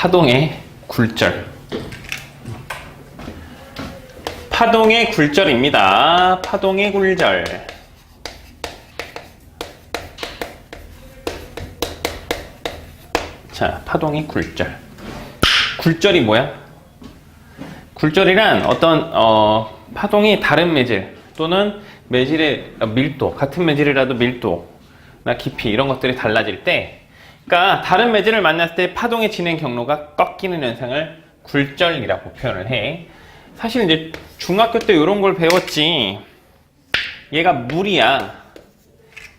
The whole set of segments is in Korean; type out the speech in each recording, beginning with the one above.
파동의 굴절. 파동의 굴절입니다. 파동의 굴절. 자, 파동의 굴절. 굴절이 뭐야? 굴절이란 어떤 파동이 다른 매질 또는 매질의 밀도, 같은 매질이라도 밀도나 깊이 이런 것들이 달라질 때, 그러니까 다른 매질을 만났을 때 파동의 진행 경로가 꺾이는 현상을 굴절이라고 표현을 해. 사실 이제 중학교 때 이런 걸 배웠지. 얘가 물이야.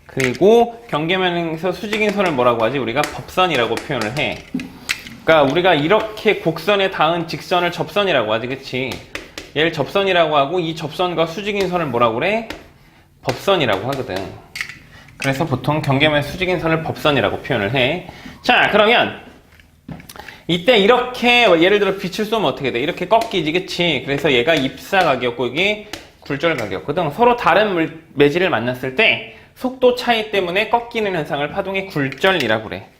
그리고 경계면에서 수직인 선을 뭐라고 하지? 우리가 법선이라고 표현을 해. 그러니까 우리가 이렇게 곡선에 닿은 직선을 접선이라고 하지, 그치? 얘를 접선이라고 하고 이 접선과 수직인 선을 뭐라고 그래? 법선이라고 하거든. 그래서 보통 경계면 수직인 선을 법선이라고 표현을 해. 자, 그러면 이때 이렇게 예를 들어 빛을 쏘면 어떻게 돼? 이렇게 꺾이지, 그치? 그래서 얘가 입사각이었고 이게 굴절각이었거든. 서로 다른 매질을 만났을 때 속도 차이 때문에 꺾이는 현상을 파동의 굴절이라고 그래.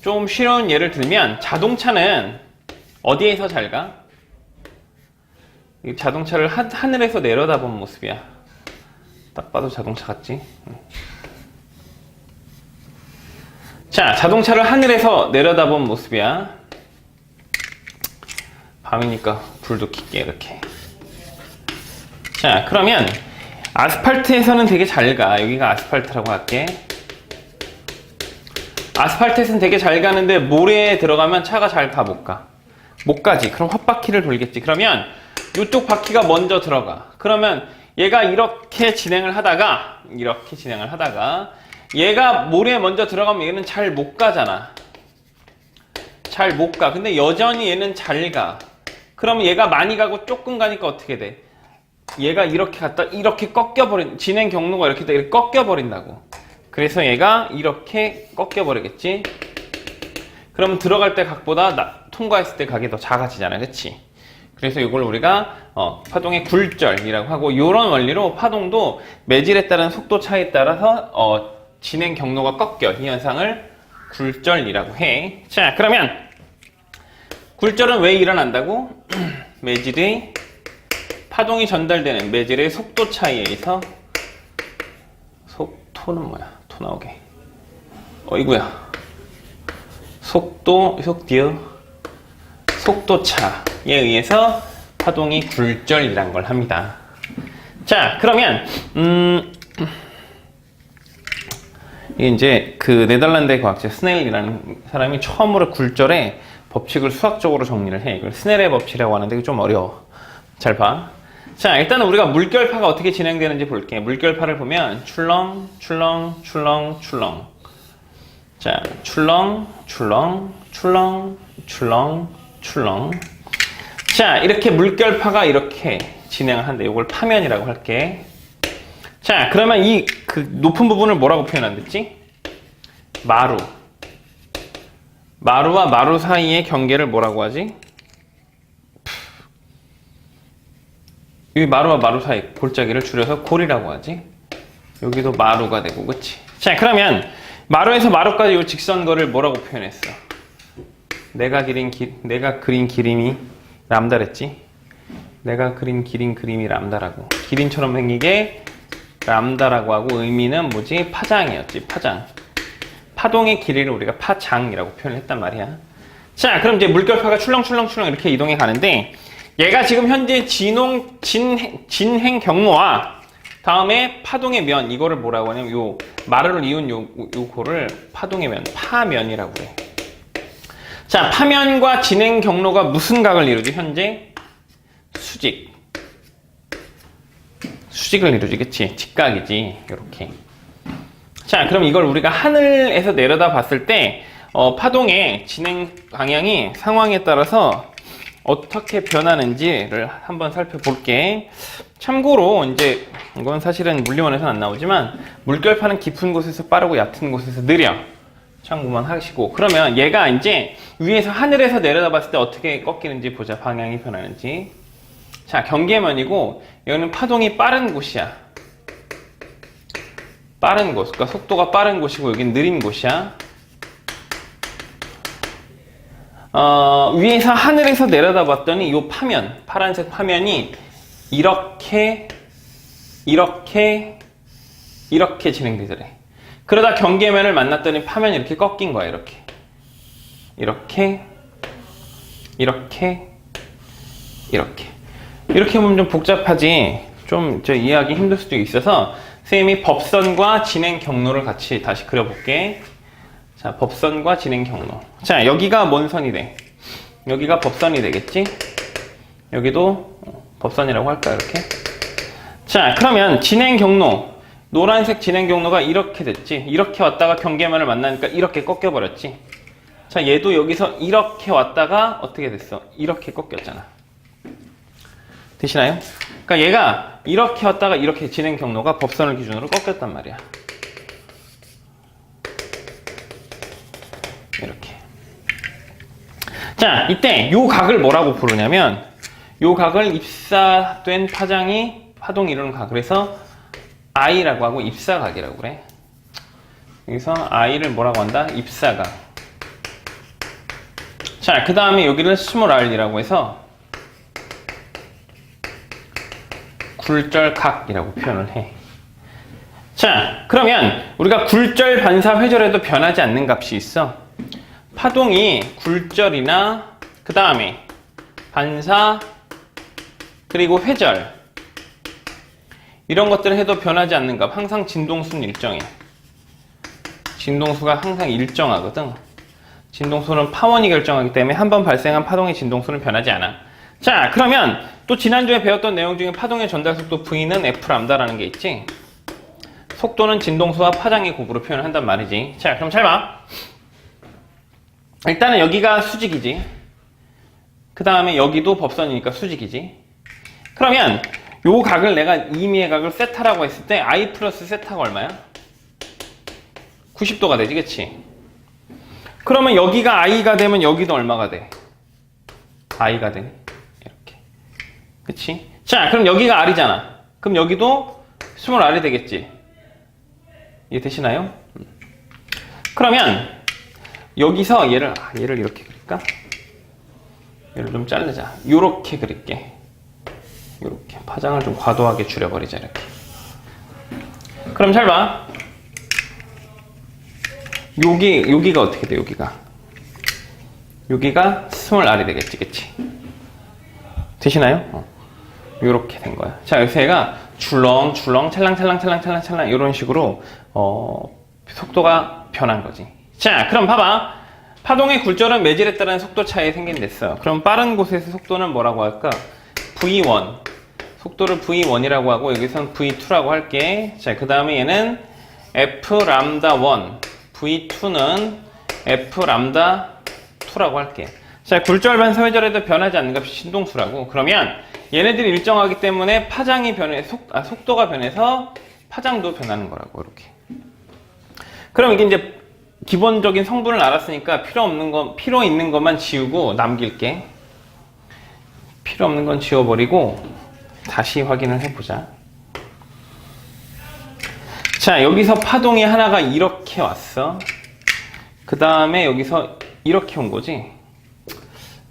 좀 쉬운 예를 들면 자동차는 어디에서 잘 가? 이 자동차를 하늘에서 내려다본 모습이야. 딱 봐도 자동차 같지? 자, 자동차를 하늘에서 내려다본 모습이야. 밤이니까 불도 켤게, 이렇게. 자, 그러면 아스팔트에서는 되게 잘 가. 여기가 아스팔트라고 할게. 아스팔트에서는 되게 잘 가는데 모래에 들어가면 차가 잘 가, 못 가? 못 가지. 그럼 헛바퀴를 돌겠지. 그러면 이쪽 바퀴가 먼저 들어가. 그러면 얘가 이렇게 진행을 하다가 얘가 모래에 먼저 들어가면 얘는 잘 못 가잖아. 잘 못 가. 근데 여전히 얘는 잘 가. 그러면 얘가 많이 가고 조금 가니까 어떻게 돼? 얘가 이렇게 갔다 이렇게 꺾여버린, 진행 경로가 이렇게 이렇게 꺾여버린다고. 그래서 얘가 이렇게 꺾여버리겠지. 그러면 들어갈 때 각보다 통과했을 때 각이 더 작아지잖아, 그치? 그래서 이걸 우리가 파동의 굴절이라고 하고, 이런 원리로 파동도 매질에 따른 속도 차이에 따라서 진행 경로가 꺾여. 이 현상을 굴절이라고 해. 자, 그러면 굴절은 왜 일어난다고? 매질의 파동이 전달되는 매질의 속도 차이에 의해서, 토는 뭐야? 토 나오게. 어이구야. 속도 차에 의해서 파동이 굴절이란 걸 합니다. 자, 그러면 이게 이제 그 네덜란드의 과학자 스넬이라는 사람이 처음으로 굴절의 법칙을 수학적으로 정리를 해. 이걸 스넬의 법칙이라고 하는데 좀 어려워. 잘 봐. 자, 일단은 우리가 물결파가 어떻게 진행되는지 볼게. 물결파를 보면 출렁. 자, 출렁. 자, 이렇게 물결파가 이렇게 진행을 한대. 이걸 파면이라고 할게. 자, 그러면 이 높은 부분을 뭐라고 표현한댔지? 마루와 마루 사이의 경계를 뭐라고 하지? 이 마루와 마루 사이 골짜기를 줄여서 골이라고 하지. 여기도 마루가 되고, 그치? 자, 그러면 마루에서 마루까지 이 직선거를 뭐라고 표현했어? 내가 그린 그림이 람다랬지? 내가 그린 그림이 람다라고. 기린처럼 생기게 람다라고 하고, 의미는 뭐지? 파장이었지, 파장. 파동의 길이를 우리가 파장이라고 표현을 했단 말이야. 자, 그럼 이제 물결파가 출렁출렁 이렇게 이동해 가는데, 얘가 지금 현재 진행 경로와 다음에 파동의 면, 이거를 뭐라고 하냐면 요 마루를 이은 요거를 파동의 면, 파면이라고 그래. 자, 파면과 진행 경로가 무슨 각을 이루지? 현재 수직을 이루지, 그치? 직각이지, 요렇게. 자, 그럼 이걸 우리가 하늘에서 내려다 봤을 때 파동의 진행 방향이 상황에 따라서 어떻게 변하는지를 한번 살펴볼게. 참고로 이제 이건 사실은 물리원에서는 안 나오지만 물결파는 깊은 곳에서 빠르고 얕은 곳에서 느려. 참고만 하시고, 그러면 얘가 이제 위에서 하늘에서 내려다 봤을 때 어떻게 꺾이는지 보자. 방향이 변하는지. 자, 경계면이고 여기는 파동이 빠른 곳이야. 빠른 곳, 그러니까 속도가 빠른 곳이고 여긴 느린 곳이야. 위에서 하늘에서 내려다 봤더니 이 파면, 파란색 파면이 이렇게 진행되더래. 그러다 경계면을 만났더니 파면이 이렇게 꺾인 거야. 이렇게 보면 좀 복잡하지, 좀 이해하기 힘들 수도 있어서 선생님이 법선과 진행 경로를 같이 다시 그려볼게. 자, 법선과 진행 경로. 자, 여기가 뭔 선이 돼? 여기가 법선이 되겠지? 여기도 법선이라고 할까, 이렇게? 자, 그러면 진행 경로. 노란색 진행 경로가 이렇게 됐지? 이렇게 왔다가 경계면을 만나니까 이렇게 꺾여버렸지? 자, 얘도 여기서 이렇게 왔다가 어떻게 됐어? 이렇게 꺾였잖아. 되시나요? 그러니까 얘가 이렇게 왔다가 이렇게 진행 경로가 법선을 기준으로 꺾였단 말이야. 이렇게. 자, 이때 요 각을 뭐라고 부르냐면, 요 각을 입사된 파동이 이루는 각을 해서 I라고 하고 입사각이라고 그래. 여기서 I를 뭐라고 한다? 입사각. 자, 그 다음에 여기를 스몰 r이라고 해서 굴절각이라고 표현을 해. 자, 그러면 우리가 굴절, 반사, 회절에도 변하지 않는 값이 있어. 파동이 굴절이나 그 다음에 반사 그리고 회절 이런 것들을 해도 변하지 않는 값. 항상 진동수는 일정해. 진동수가 항상 일정하거든. 진동수는 파원이 결정하기 때문에 한 번 발생한 파동의 진동수는 변하지 않아. 자, 그러면 또 지난주에 배웠던 내용 중에 파동의 전달 속도 V는 F람다라는 게 있지. 속도는 진동수와 파장의 곱으로 표현을 한단 말이지. 자, 그럼 잘 봐. 일단은 여기가 수직이지. 그 다음에 여기도 법선이니까 수직이지. 그러면 요 각을 내가 임의의 각을 세타라고 했을 때 I 플러스 세타가 얼마야? 90도가 되지, 그치? 그러면 여기가 I가 되면 여기도 얼마가 돼? I가 돼. 이렇게. 그치? 자, 그럼 여기가 R이잖아. 그럼 여기도 스몰 R이 되겠지? 이해 되시나요? 그러면 여기서 얘를 이렇게 그릴까? 얘를 좀 자르자. 요렇게 그릴게. 요렇게. 파장을 좀 과도하게 줄여버리자, 이렇게. 그럼 잘 봐. 여기가 어떻게 돼, 여기가 스몰 r이 되겠지, 그치? 되시나요? 요렇게 된 거야. 자, 여기서 얘가 줄렁줄렁, 찰랑찰랑, 이런 식으로, 속도가 변한 거지. 자, 그럼 봐봐. 파동의 굴절은 매질에 따른 속도 차이에 생긴댔어. 그럼 빠른 곳에서 속도는 뭐라고 할까? V1. 속도를 V1이라고 하고, 여기선 V2라고 할게. 자, 그 다음에 얘는 F 람다 1. V2는 F 람다 2라고 할게. 자, 굴절, 반사, 회절에도 변하지 않는 값이 진동수라고. 그러면 얘네들이 일정하기 때문에 파장이 속도가 변해서 파장도 변하는 거라고, 이렇게. 그럼 이게 이제 기본적인 성분을 알았으니까 필요 있는 것만 지우고 남길게. 필요 없는 건 지워버리고 다시 확인을 해보자. 자, 여기서 파동이 하나가 이렇게 왔어. 그 다음에 여기서 이렇게 온 거지.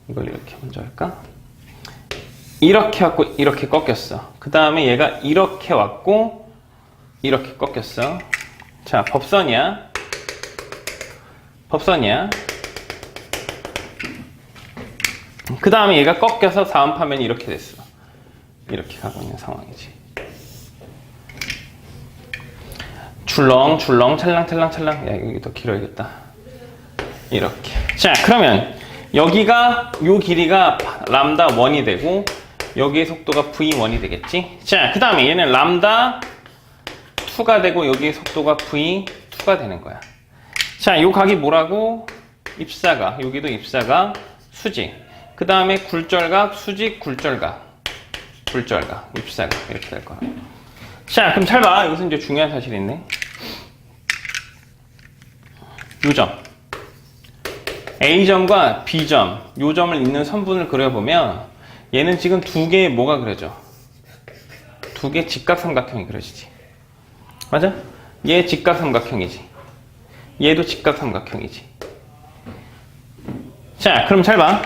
이걸 이렇게 먼저 할까? 이렇게 왔고 이렇게 꺾였어. 그 다음에 얘가 이렇게 왔고 이렇게 꺾였어. 자, 법선이야. 그 다음에 얘가 꺾여서 다음 파면이 이렇게 됐어. 이렇게 가고 있는 상황이지. 줄렁줄렁, 찰랑찰랑. 야, 여기 더 길어야겠다. 이렇게. 자, 그러면 여기가 요 길이가 람다 1이 되고 여기의 속도가 V1이 되겠지. 자, 그 다음에 얘는 람다 2가 되고 여기의 속도가 V2가 되는 거야. 자, 요 각이 뭐라고? 입사각. 여기도 입사각, 수직. 그 다음에 굴절각, 수직, 굴절각, 입사각. 이렇게 될 거야. 자, 그럼 잘 봐. 여기서 이제 중요한 사실이 있네. 요점. A점과 B점. 요점을 잇는 선분을 그려보면 얘는 지금 두 개의 뭐가 그려져? 두 개의 직각삼각형이 그려지지. 맞아? 얘 직각삼각형이지. 얘도 직각삼각형이지. 자, 그럼 잘 봐.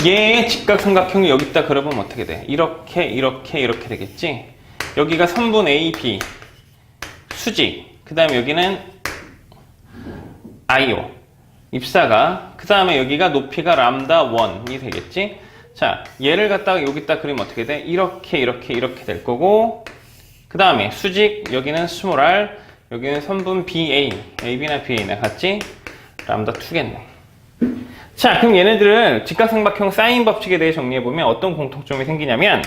얘의 직각삼각형이 여기다 그려보면 어떻게 돼? 이렇게 이렇게 되겠지? 여기가 선분 AB 수직, 그 다음에 여기는 IO 입사가, 그 다음에 여기가 높이가 람다 1이 되겠지? 자, 얘를 갖다가 여기다 그리면 어떻게 돼? 이렇게 될 거고, 그 다음에 수직, 여기는 스몰 r, 여기는 선분 BA, AB나 BA나 같지? 람다 2겠네. 자, 그럼 얘네들을 직각삼각형 사인 법칙에 대해 정리해보면 어떤 공통점이 생기냐면,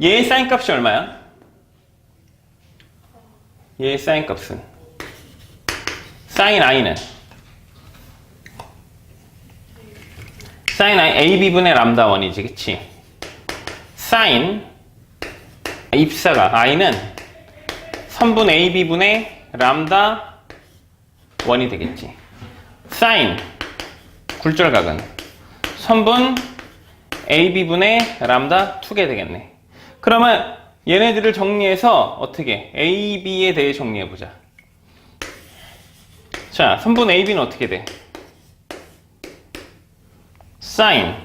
얘의 사인 값이 얼마야? 얘의 사인 값은 사인 i는 사인 i ab분의 람다 1이지, 그치? 사인 입사가 i는 선분 ab분의 람다 1이 되겠지. 사인 굴절각은 선분 ab분의 람다 2개 되겠네. 그러면 얘네들을 정리해서 어떻게 ab에 대해 정리해보자. 자, 선분 ab는 어떻게 돼? 사인,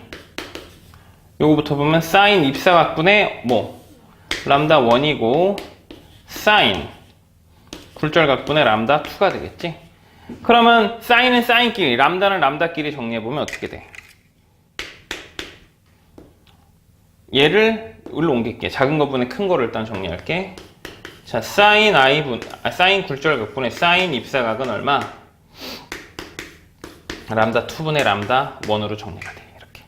요거부터 보면 사인 입사각분의 뭐 람다 1이고, 사인 굴절각분의 람다 2가 되겠지. 그러면 사인은 사인끼리, 람다는 람다끼리 정리해보면 어떻게 돼? 얘를 일로 옮길게. 작은 거분의 큰 거를 일단 정리할게. 자, 사인 사인 굴절각분의 사인 입사각은 얼마? 람다 2분의 람다 1으로 정리가 돼. 이렇게.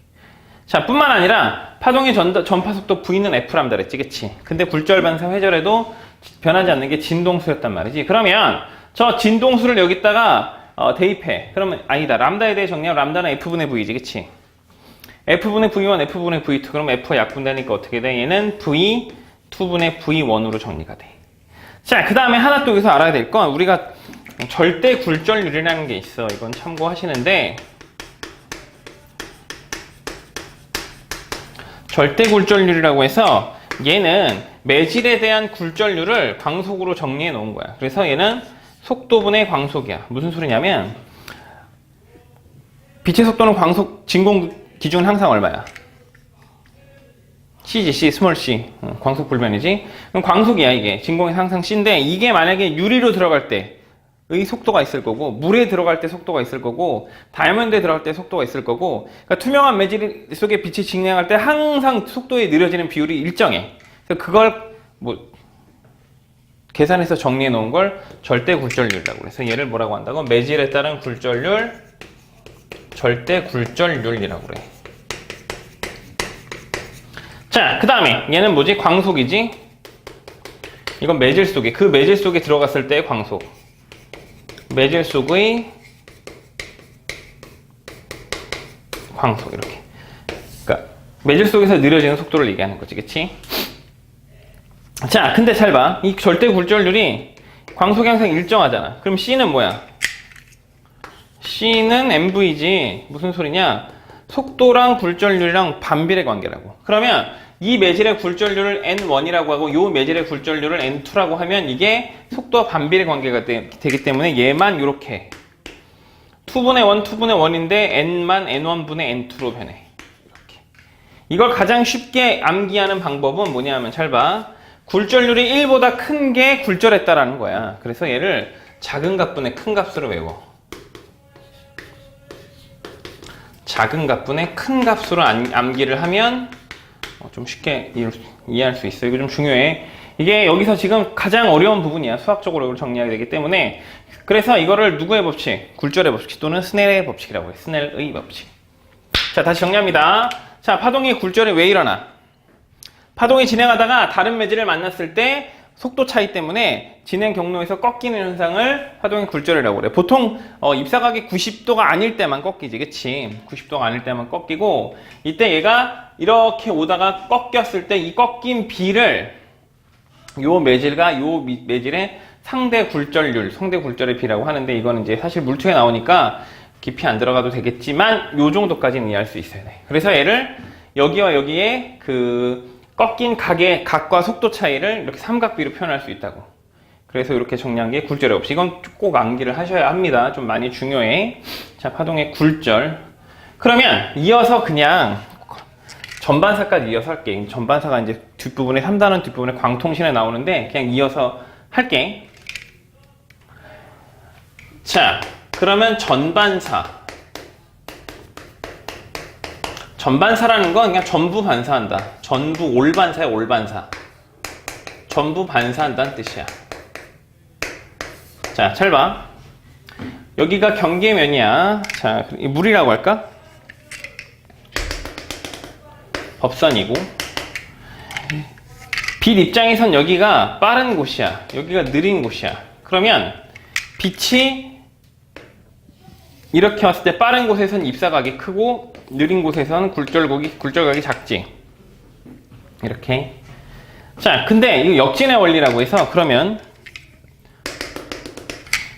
자, 뿐만 아니라 파동의 전파속도 V는 F람다 그랬지, 그치? 근데 굴절 반사 회절에도 변하지 않는 게 진동수였단 말이지. 그러면 저 진동수를 여기다가 대입해. 그러면 아니다. 람다에 대해 정리하면 람다는 F분의 V지, 그치? F분의 V1, F분의 V2. 그럼 F가 약분되니까 어떻게 돼? 얘는 V, 2분의 V1으로 정리가 돼. 자, 그 다음에 하나 또 여기서 알아야 될 건, 우리가 절대 굴절률이라는 게 있어. 이건 참고하시는데, 절대 굴절률이라고 해서 얘는 매질에 대한 굴절률을 광속으로 정리해 놓은 거야. 그래서 얘는 속도분의 광속이야. 무슨 소리냐면, 빛의 속도는 광속 진공 기준은 항상 얼마야? C지, C, 스몰 c. 광속 불변이지. 그럼 광속이야, 이게. 진공이 항상 C인데, 이게 만약에 유리로 들어갈 때의 속도가 있을 거고, 물에 들어갈 때 속도가 있을 거고, 다이아몬드에 들어갈 때 속도가 있을 거고, 그러니까 투명한 매질 속에 빛이 진행할 때 항상 속도에 느려지는 비율이 일정해. 그래서 그걸 뭐 계산해서 정리해 놓은 걸 절대 굴절률이라고. 그래서 얘를 뭐라고 한다고? 매질에 따른 굴절률, 절대 굴절률이라고 그래. 자, 그 다음에 얘는 뭐지? 광속이지? 이건 매질 속에, 그 매질 속에 들어갔을 때의 광속. 매질 속의 광속, 이렇게. 그러니까 매질 속에서 느려지는 속도를 얘기하는 거지, 그치? 자, 근데 잘 봐. 이 절대 굴절률이 광속이 항상 일정하잖아. 그럼 C는 뭐야? C는 MV지. 무슨 소리냐? 속도랑 굴절률이랑 반비례 관계라고. 그러면 이 매질의 굴절률을 N1이라고 하고 이 매질의 굴절률을 N2라고 하면 이게 속도와 반비례 관계가 되기 때문에 얘만 이렇게 2분의 1, 2분의 1인데 N만 N1분의 N2로 변해. 이렇게. 이걸 가장 쉽게 암기하는 방법은 뭐냐면 잘 봐. 굴절률이 1보다 큰 게 굴절했다라는 거야. 그래서 얘를 작은 값분의 큰 값으로 외워. 작은 값분의 큰 값으로 암기를 하면 좀 쉽게 이해할 수 있어. 이거 좀 중요해. 이게 여기서 지금 가장 어려운 부분이야. 수학적으로 이걸 정리해야 되기 때문에. 그래서 이거를 누구의 법칙? 굴절의 법칙 또는 스넬의 법칙이라고 해. 스넬의 법칙. 자, 다시 정리합니다. 자, 파동이 굴절이 왜 일어나? 파동이 진행하다가 다른 매질을 만났을 때 속도 차이 때문에 진행 경로에서 꺾이는 현상을 파동의 굴절이라고 그래. 보통 입사각이 90도가 아닐 때만 꺾이지, 그치? 90도가 아닐 때만 꺾이고, 이때 얘가 이렇게 오다가 꺾였을 때 이 꺾인 비를 요 매질과 요 매질의 상대 굴절의 비라고 하는데, 이거는 이제 사실 물투에 나오니까 깊이 안 들어가도 되겠지만 요 정도까지는 이해할 수 있어야 돼. 그래서 얘를 여기와 여기에 그 꺾인 각의 각과 속도 차이를 이렇게 삼각비로 표현할 수 있다고. 그래서 이렇게 정리한 게 굴절의 법칙. 이건 꼭 암기를 하셔야 합니다. 좀 많이 중요해. 자, 파동의 굴절. 그러면 이어서 그냥 전반사까지 이어서 할게. 전반사가 이제 뒷부분에 3단원 뒷부분에 광통신에 나오는데 그냥 이어서 할게. 자, 그러면 전반사. 전반사라는 건 그냥 전부 반사한다. 전부 올반사야, 올반사. 전부 반사한다는 뜻이야. 자, 잘 봐. 여기가 경계면이야. 자, 물이라고 할까? 법선이고. 빛 입장에선 여기가 빠른 곳이야. 여기가 느린 곳이야. 그러면 빛이 이렇게 왔을 때 빠른 곳에선 입사각이 크고 느린 곳에선 굴절각이 작지. 이렇게. 자, 근데 이거 역진의 원리라고 해서 그러면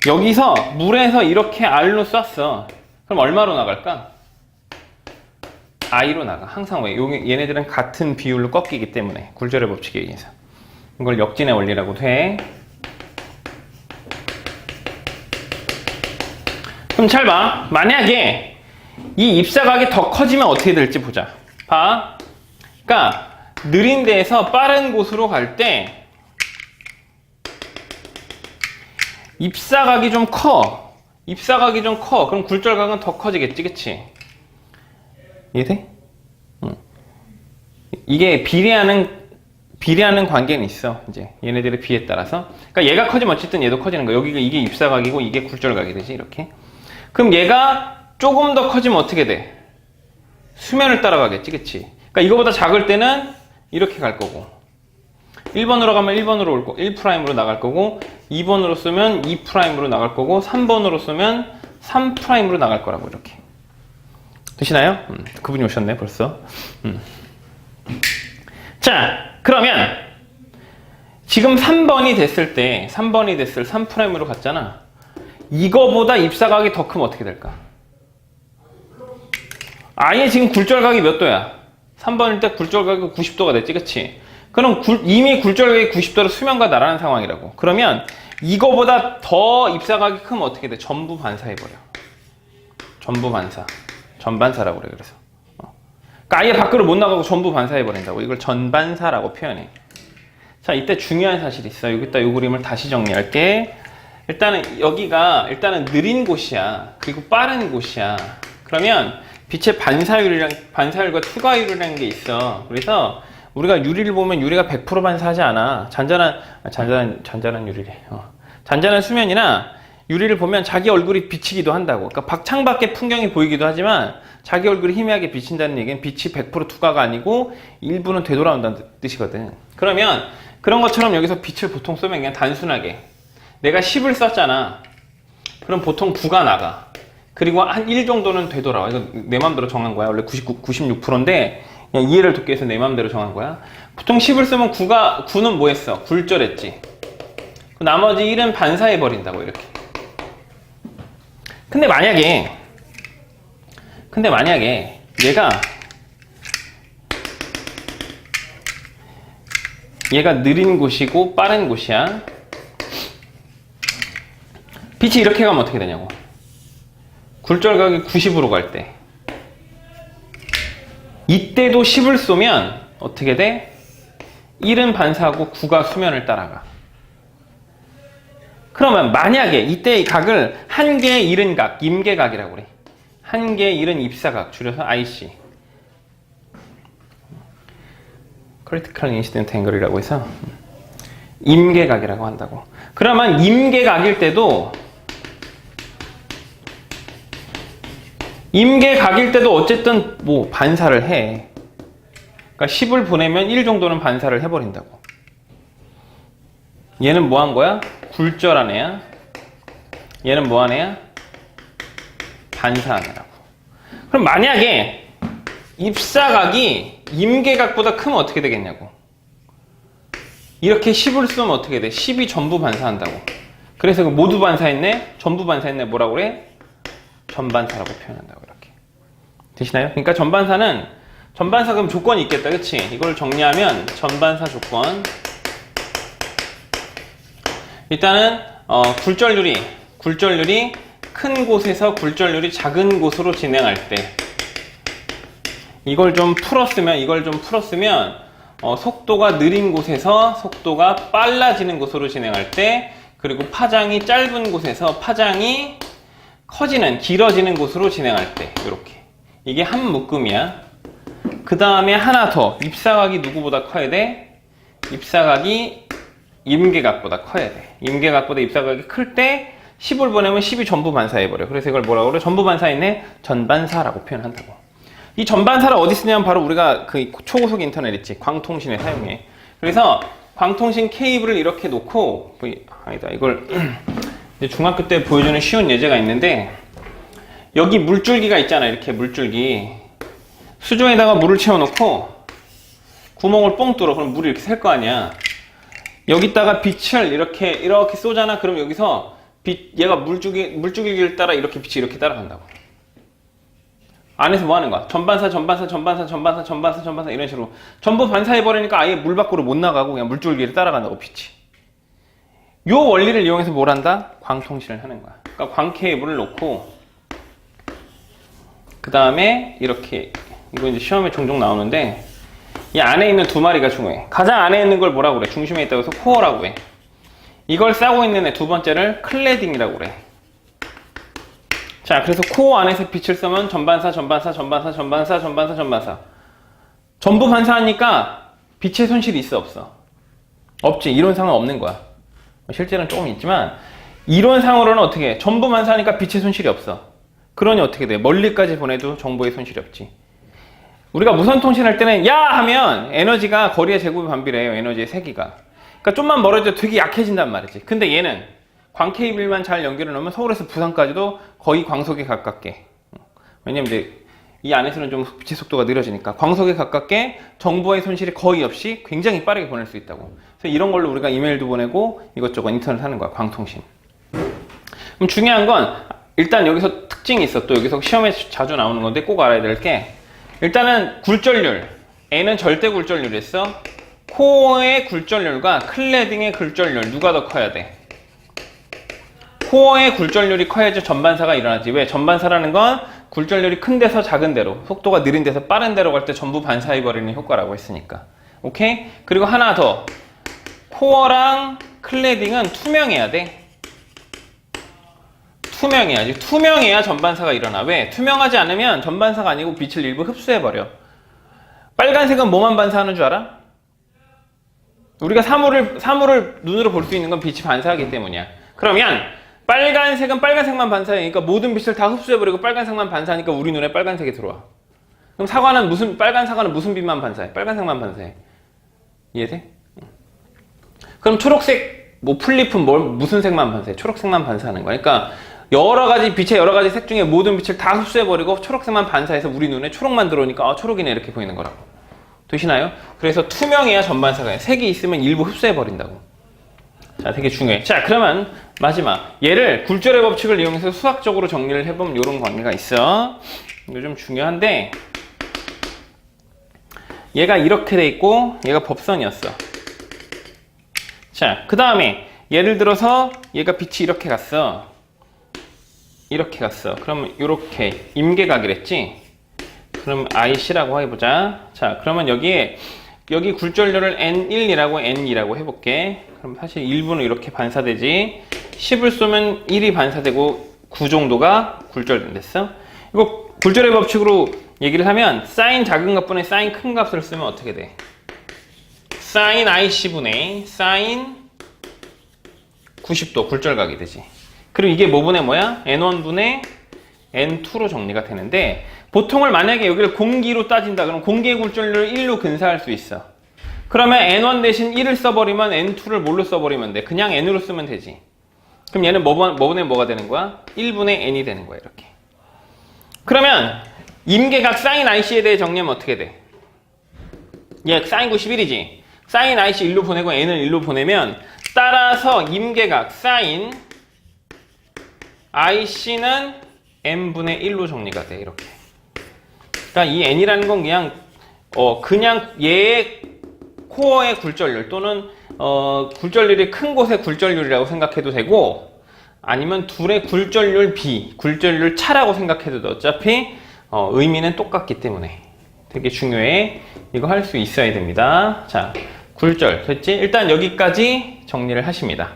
여기서 물에서 이렇게 R로 쐈어. 그럼 얼마로 나갈까? I로 나가. 항상 왜? 얘네들은 같은 비율로 꺾이기 때문에 굴절의 법칙에 의해서. 이걸 역진의 원리라고도 해. 그럼 잘 봐. 만약에 이 입사각이 더 커지면 어떻게 될지 보자. 봐. 그러니까 느린 데에서 빠른 곳으로 갈 때 입사각이 좀 커. 입사각이 좀 커. 그럼 굴절각은 더 커지겠지, 그치? 이해돼? 응. 이게 비례하는 관계는 있어. 이제 얘네들의 비에 따라서. 그러니까 얘가 커지면 어쨌든 얘도 커지는 거야. 여기가 이게 입사각이고 이게 굴절각이 되지, 이렇게. 그럼 얘가 조금 더 커지면 어떻게 돼? 수면을 따라가겠지, 그치? 그러니까 이거보다 작을 때는 이렇게 갈 거고 1번으로 가면 1번으로 올 거고 1'으로 나갈 거고 2번으로 쓰면 2'으로 나갈 거고 3번으로 쓰면 3'으로 나갈 거라고 이렇게. 되시나요? 그분이 오셨네 벌써. 자, 그러면 지금 3번이 됐을 때 3'으로 갔잖아. 이거보다 입사각이 더 크면 어떻게 될까? 아예 지금 굴절각이 몇 도야? 3번일 때 굴절각이 90도가 됐지, 그치? 그럼 이미 굴절각이 90도로 수면과 날아가는 상황이라고. 그러면 이거보다 더 입사각이 크면 어떻게 돼? 전부 반사해버려. 전부 반사. 전반사라고 그래, 그래서. 그러니까 아예 밖으로 못 나가고 전부 반사해버린다고. 이걸 전반사라고 표현해. 자, 이때 중요한 사실이 있어. 여기다 이 그림을 다시 정리할게. 일단은 여기가 느린 곳이야. 그리고 빠른 곳이야. 그러면 빛의 반사율과 투과율이라는 게 있어. 그래서 우리가 유리를 보면 유리가 100% 반사하지 않아. 잔잔한 유리래. 잔잔한 수면이나 유리를 보면 자기 얼굴이 비치기도 한다고. 그러니까 창밖에 풍경이 보이기도 하지만 자기 얼굴이 희미하게 비친다는 얘기는 빛이 100% 투과가 아니고 일부는 되돌아온다는 뜻이거든. 그러면 그런 것처럼 여기서 빛을 보통 쏘면 그냥 단순하게 내가 10을 썼잖아. 그럼 보통 9가 나가. 그리고 한 1 정도는 되돌아와. 이거 내 맘대로 정한 거야. 원래 96%인데 그냥 이해를 돕기 위해서 내 맘대로 정한 거야. 보통 10을 쓰면 9는 뭐 했어? 굴절했지. 나머지 1은 반사해버린다고 이렇게. 근데 만약에 얘가 느린 곳이고 빠른 곳이야. 빛이 이렇게 가면 어떻게 되냐고. 굴절각이 90으로 갈 때 이때도 10을 쏘면 어떻게 돼? 1은 반사하고 9가 수면을 따라가. 그러면 만약에 이때 이 각을 한 개의 잃은 각, 임계각이라고 그래. 한 개의 잃은 입사각, 줄여서 IC. Critical Incident Angle이라고 해서 임계각이라고 한다고. 그러면 임계각일 때도 어쨌든 뭐 반사를 해. 그러니까 10을 보내면 1 정도는 반사를 해버린다고. 얘는 뭐 한 거야? 굴절한 애야. 얘는 뭐 한 애야? 반사한 애라고. 그럼 만약에 입사각이 임계각보다 크면 어떻게 되겠냐고. 이렇게 10을 쓰면 어떻게 돼? 10이 전부 반사한다고. 그래서 모두 반사했네? 전부 반사했네? 뭐라고 그래? 전반사라고 표현한다고 이렇게. 되시나요? 그러니까 전반사 그럼 조건이 있겠다, 그치? 이걸 정리하면 전반사 조건. 일단은 굴절률이 큰 곳에서 굴절률이 작은 곳으로 진행할 때 이걸 좀 풀었으면 속도가 느린 곳에서 속도가 빨라지는 곳으로 진행할 때, 그리고 파장이 짧은 곳에서 파장이 길어지는 곳으로 진행할 때, 이렇게. 이게 한 묶음이야. 그 다음에 하나 더. 입사각이 누구보다 커야 돼? 입사각이 임계각보다 커야 돼. 임계각보다 입사각이 클 때 10을 보내면 10이 전부 반사해버려. 그래서 이걸 뭐라고 그래? 전부 반사했네? 전반사라고 표현한다고. 이 전반사를 어디 쓰냐면 바로 우리가 그 초고속 인터넷 있지. 광통신에 사용해. 그래서 광통신 케이블을 이렇게 놓고, 이걸 이제 중학교 때 보여주는 쉬운 예제가 있는데, 여기 물줄기가 있잖아. 이렇게 물줄기. 수조에다가 물을 채워놓고 구멍을 뻥 뚫어. 그럼 물이 이렇게 셀 거 아니야. 여기다가 빛을 이렇게 쏘잖아. 그럼 여기서 얘가 물줄기를 따라 이렇게 빛이 이렇게 따라간다고. 안에서 뭐 하는 거야? 전반사 이런 식으로 전부 반사해버리니까 아예 물 밖으로 못 나가고 그냥 물줄기를 따라간다고, 빛이. 요 원리를 이용해서 뭘 한다? 광통신을 하는 거야. 그러니까 광 케이블을 놓고, 그 다음에 이렇게, 이거 이제 시험에 종종 나오는데, 이 안에 있는 두 마리가 중요해. 가장 안에 있는 걸 뭐라고 그래? 중심에 있다고 해서 코어라고 해. 이걸 싸고 있는 애 두 번째를 클래딩이라고 그래. 자, 그래서 코어 안에서 빛을 쏘면 전반사. 전부 반사하니까 빛의 손실이 있어, 없어? 없지. 이론상은 없는 거야. 실제로는 조금 있지만, 이론상으로는 어떻게 해? 전부 반사하니까 빛의 손실이 없어. 그러니 어떻게 돼? 멀리까지 보내도 정보의 손실이 없지. 우리가 무선 통신할 때는 야! 하면 에너지가 거리의 제곱에 반비례해요. 에너지의 세기가. 그러니까 좀만 멀어져도 되게 약해진단 말이지. 근데 얘는 광 케이블만 잘 연결해 놓으면 서울에서 부산까지도 거의 광속에 가깝게. 왜냐면 이제 이 안에서는 좀 빛의 속도가 느려지니까 광속에 가깝게 정보의 손실이 거의 없이 굉장히 빠르게 보낼 수 있다고. 그래서 이런 걸로 우리가 이메일도 보내고 이것저것 인터넷 하는 거야. 광통신. 그럼 중요한 건 일단 여기서 특징이 있어. 또 여기서 시험에 자주 나오는 건데 꼭 알아야 될 게, 일단은 굴절률. N은 절대 굴절률이었어. 코어의 굴절률과 클래딩의 굴절률 누가 더 커야 돼? 코어의 굴절률이 커야지 전반사가 일어나지. 왜? 전반사라는 건 굴절률이 큰 데서 작은 데로, 속도가 느린 데서 빠른 데로 갈 때 전부 반사해버리는 효과라고 했으니까. 오케이? 그리고 하나 더. 코어랑 클래딩은 투명해야 돼. 투명해야지. 투명해야 전반사가 일어나. 왜? 투명하지 않으면 전반사가 아니고 빛을 일부 흡수해버려. 빨간색은 뭐만 반사하는 줄 알아? 우리가 사물을 눈으로 볼 수 있는 건 빛이 반사하기 때문이야. 그러면 빨간색은 빨간색만 반사하니까 모든 빛을 다 흡수해버리고 빨간색만 반사하니까 우리 눈에 빨간색이 들어와. 그럼 빨간 사과는 무슨 빛만 반사해? 빨간색만 반사해. 이해돼? 그럼 초록색, 풀잎은 무슨 색만 반사해? 초록색만 반사하는 거야. 그러니까 빛의 여러 가지 색 중에 모든 빛을 다 흡수해버리고 초록색만 반사해서 우리 눈에 초록만 들어오니까 초록이네 이렇게 보이는 거라고. 되시나요? 그래서 투명해야 전반사가 해. 색이 있으면 일부 흡수해버린다고. 자, 되게 중요해. 자, 그러면 마지막. 얘를 굴절의 법칙을 이용해서 수학적으로 정리를 해보면 이런 관계가 있어. 이거 좀 중요한데, 얘가 이렇게 돼 있고 얘가 법선이었어. 자, 그 다음에 예를 들어서 얘가 빛이 이렇게 갔어. 그러면 이렇게 임계각이랬지? 그럼 IC라고 해보자. 자, 그러면 여기 굴절률을 N1이라고 N2라고 해볼게. 그럼 사실 1분은 이렇게 반사되지. 10을 쏘면 1이 반사되고 9 정도가 굴절됐어. 이거 굴절의 법칙으로 얘기를 하면 사인 작은 값분의 사인 큰 값을 쓰면 어떻게 돼? 사인 IC분의 사인 90도 굴절각이 되지. 그리고 이게 뭐분의 뭐야? N1분의 N2로 정리가 되는데, 보통을 만약에 여기를 공기로 따진다. 그럼 공기의 굴절률을 1로 근사할 수 있어. 그러면 N1 대신 1을 써버리면 N2를 뭘로 써버리면 돼? 그냥 N으로 쓰면 되지. 그럼 얘는 뭐분의 뭐가 되는 거야? 1분의 N이 되는 거야, 이렇게. 그러면 임계각 사인 IC에 대해 정리하면 어떻게 돼? 얘 사인 91이지. 사인 IC 1로 보내고 N을 1로 보내면 따라서 임계각 사인 IC는 N분의 1로 정리가 돼, 이렇게. 그러니까 이 N이라는 건 그냥 얘의 코어의 굴절률 또는 굴절률이 큰 곳의 굴절률이라고 생각해도 되고, 아니면 둘의 굴절률 B, 굴절률 차라고 생각해도 돼. 어차피 의미는 똑같기 때문에 되게 중요해. 이거 할 수 있어야 됩니다. 자, 굴절 됐지? 일단 여기까지 정리를 하십니다.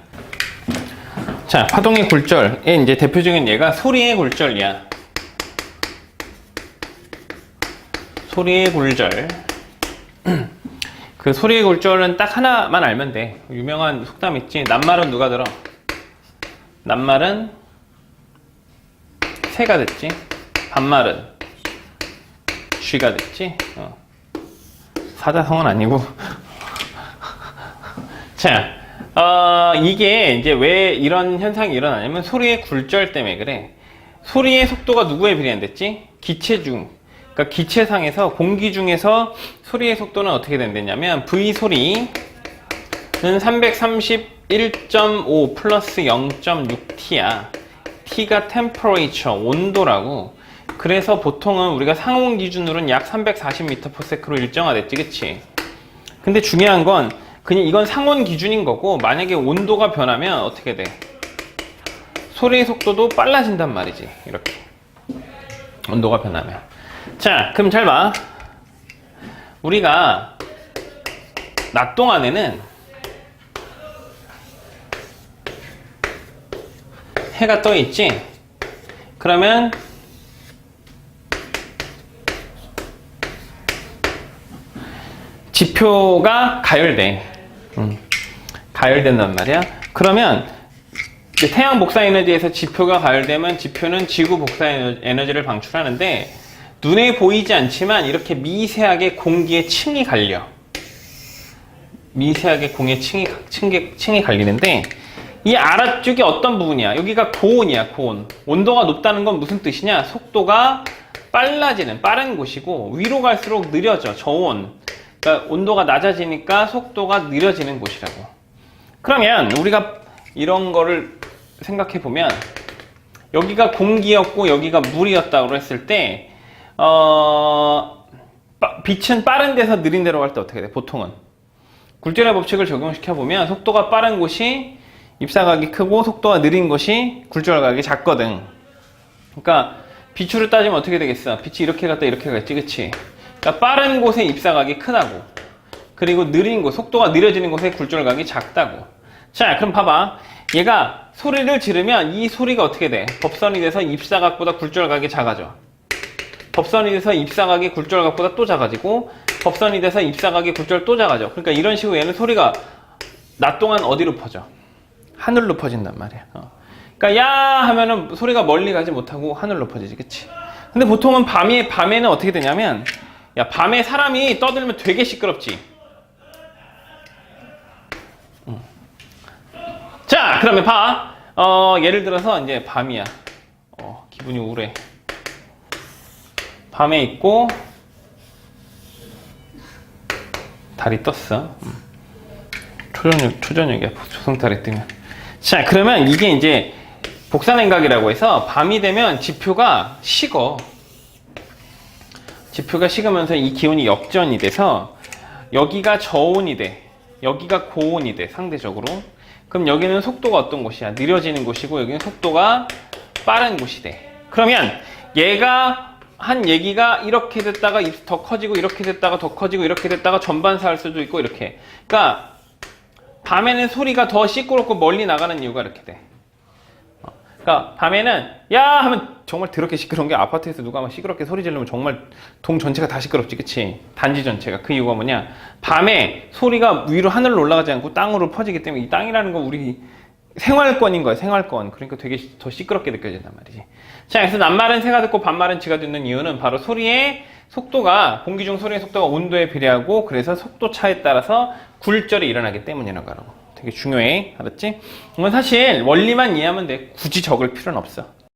자, 파동의 굴절의 이제 대표적인 예가 소리의 굴절이야. 소리의 굴절. 그 소리의 굴절은 딱 하나만 알면 돼. 유명한 속담 있지? 낱말은 누가 들어? 낱말은 새가 듣지? 반말은 쥐가 듣지? 사자성어는 아니고. 자, 이게 이제 왜 이런 현상이 일어나냐면 소리의 굴절 때문에 그래. 소리의 속도가 누구에 비례한댔지? 기체 중. 그러니까 기체상에서, 공기 중에서 소리의 속도는 어떻게 된다냐면 V 소리는 331.5 플러스 0.6T야. T가 temperature, 온도라고. 그래서 보통은 우리가 상온 기준으로는 약 340m/s로 일정화됐지, 그치? 근데 중요한 건 그냥 이건 상온 기준인 거고, 만약에 온도가 변하면 어떻게 돼? 소리의 속도도 빨라진단 말이지. 이렇게 온도가 변하면. 자, 그럼 잘 봐. 우리가 낮 동안에는 해가 떠 있지? 그러면 지표가 가열돼. 가열된단 말이야. 그러면 태양 복사 에너지에서 지표가 가열되면 지표는 지구 복사 에너지를 방출하는데, 눈에 보이지 않지만 이렇게 미세하게 공기의 층이 갈려. 미세하게 공의 층이 갈리는데, 이 아래쪽이 어떤 부분이야? 여기가 고온이야, 고온. 온도가 높다는 건 무슨 뜻이냐? 속도가 빨라지는, 빠른 곳이고, 위로 갈수록 느려져, 저온. 그러니까 온도가 낮아지니까 속도가 느려지는 곳이라고. 그러면 우리가 이런 거를 생각해 보면, 여기가 공기였고 여기가 물이었다고 했을 때, 빛은 빠른 데서 느린 데로 갈 때 어떻게 돼? 보통은 굴절의 법칙을 적용시켜 보면 속도가 빠른 곳이 입사각이 크고 속도가 느린 곳이 굴절각이 작거든. 그러니까 비추를 따지면 어떻게 되겠어? 빛이 이렇게 갔다 이렇게 갔지, 그치? 그러니까 빠른 곳의 입사각이 크다고, 그리고 느린 곳, 속도가 느려지는 곳의 굴절각이 작다고. 자, 그럼 봐봐. 얘가 소리를 지르면 이 소리가 어떻게 돼? 법선이 돼서 입사각보다 굴절각이 작아져. 법선이 돼서 입사각이 굴절각보다 또 작아지고, 법선이 돼서 입사각이 굴절 또 작아져. 그러니까 이런 식으로 얘는 소리가 낮 동안 어디로 퍼져? 하늘로 퍼진단 말이야. 그러니까 야 하면은 소리가 멀리 가지 못하고 하늘로 퍼지지, 그치? 근데 보통은 밤에는 어떻게 되냐면, 야, 밤에 사람이 떠들면 되게 시끄럽지. 자, 그러면 봐. 예를 들어서 이제 밤이야. 기분이 우울해. 밤에 있고 달이 떴어. 초저녁이야. 초성달이 뜨면. 자, 그러면 이게 이제 복사냉각이라고 해서 밤이 되면 지표가 식어. 지표가 식으면서 이 기온이 역전이 돼서 여기가 저온이 돼. 여기가 고온이 돼, 상대적으로. 그럼 여기는 속도가 어떤 곳이야? 느려지는 곳이고, 여기는 속도가 빠른 곳이 돼. 그러면 얘가 한 얘기가 이렇게 됐다가 더 커지고, 이렇게 됐다가 더 커지고, 이렇게 됐다가 전반사할 수도 있고, 이렇게. 그러니까 밤에는 소리가 더 시끄럽고 멀리 나가는 이유가 이렇게 돼. 그러니까 밤에는 야 하면 정말 더럽게 시끄러운 게, 아파트에서 누가 막 시끄럽게 소리 지르면 정말 동 전체가 다 시끄럽지, 그치? 단지 전체가. 그 이유가 뭐냐? 밤에 소리가 위로 하늘로 올라가지 않고 땅으로 퍼지기 때문에, 이 땅이라는 건 우리 생활권인 거야, 생활권. 그러니까 되게 더 시끄럽게 느껴진단 말이지. 자, 그래서 낮말은 새가 듣고 밤말은 쥐가 듣는 이유는 바로 소리의 속도가, 공기 중 소리의 속도가 온도에 비례하고, 그래서 속도 차에 따라서 굴절이 일어나기 때문이라는 거라고. 되게 중요해. 알았지? 이건 사실 원리만 이해하면 돼. 굳이 적을 필요는 없어.